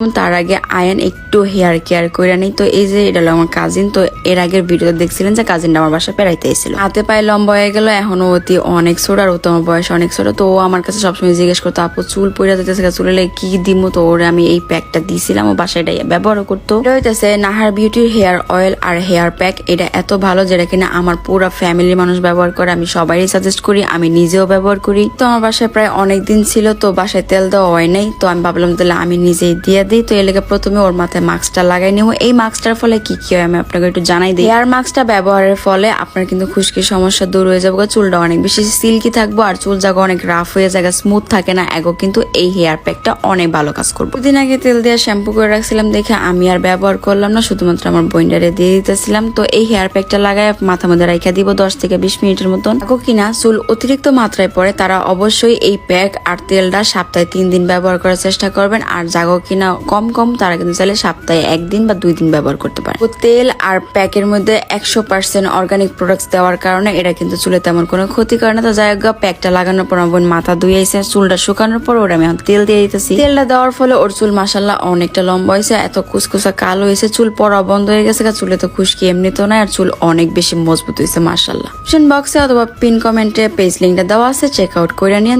তার আগে আয়ান একটু হেয়ার কেয়ার করে নেই। তো এই যে এটা হলো আমার কাজিন। তো এর আগের ভিডিওতে দেখছিলেন যে কাজিনটা আমার বাসায় বেড়াইতে এসেছিল, হাতে পায়ে লম্বা হয়ে গেল, এখনো অতি অনেক ছোট আর ও তো আমার বয়স অনেক ছোট। তো ও আমার কাছে সবসময় জিজ্ঞেস করতো আপু চুল পড়ে যেতেছে, চুলে কি দিমু। তো ওরে আমি এই প্যাকটা দিয়েছিলাম, ও বাসায় এটা ব্যবহার করতো। এটা হইতেছে নাহার বিউটির হেয়ার অয়েল আর হেয়ার প্যাক। এটা এত ভালো যেটা কিনা আমার পুরো ফ্যামিলির মানুষ ব্যবহার করে, আমি সবারই সাজেস্ট করি, আমি নিজেও ব্যবহার করি। তো আমার বাসায় প্রায় অনেক দিন ছিল, তো বাসায় তেল দেওয়া হয় নাই, তো আমি ভাবলাম তাহলে আমি নিজেই দিয়ে দিই। তো এর লেগে প্রথমে ওর মাথায় মাস্কটা লাগাই নিব। এই মাস্কটার ফলে কি কি হয় আমি আপনাকে একটু জানাই দিই। হেয়ার মাস্কটা ব্যবহারের ফলে আপনার কিন্তু খুশকির সমস্যা দূর হয়ে যাবে, চুলটা অনেক বেশি সিল্কি থাকবো, আর চুল জায়গা অনেক রাফ হয়ে যাবে, স্মুথ থাকে না। এগো কিন্তু এই হেয়ার প্যাকটা অনেক ভালো কাজ করবো। দুদিন আগে তেল দিয়ে শ্যাম্পু করে রাখছিলাম দেখে আমি আর ব্যবহার করলাম না, শুধুমাত্র আমার বইন্ডারে দিয়ে দিতেছিলাম। তো এই হেয়ার প্যাকটা লাগায় মাথা মধ্যে রাখা দিব 10 থেকে 20 মিনিটের মতন। আগো কিনা চুল অতিরিক্ত মাত্রায় পড়ে তারা অবশ্যই এই প্যাক আর তেলটা সপ্তাহে 3 দিন ব্যবহার করার চেষ্টা করবেন। আর জাগো কিনা কম তারা কিন্তু চাইলে সপ্তাহে 1 দিন বা 2 দিন ব্যবহার করতে পারে। তেল আর প্যাকের মধ্যে 100% অর্গানিক প্রোডাক্টস দেওয়ার কারণে এটা কিন্তু চুলে তেমন কোনো ক্ষতি করে না। তো যাই হোক, প্যাকটা লাগানোর পর আমার বোন মাথা ধুয়েছে, চুলটা শুকানোর পর ওরা আমি এখন তেল দিয়ে দিতেছি। তেলটা দেওয়ার ফলে ওর চুল মাশাআল্লাহ অনেকটা লম্বা হয়েছে, এত কুচকুচা কালো হয়েছে, চুল পড়া বন্ধ হয়ে গেছে, চুলে তো খুশকি এমনিতেও নাই, আর চুল অনেক বেশি মজবুত হয়েছে মাশাআল্লাহ। অপশন বক্সে অথবা পিন কমেন্টে পেজ লিঙ্কটা দেওয়া আছে, চেক আউট করে নিন।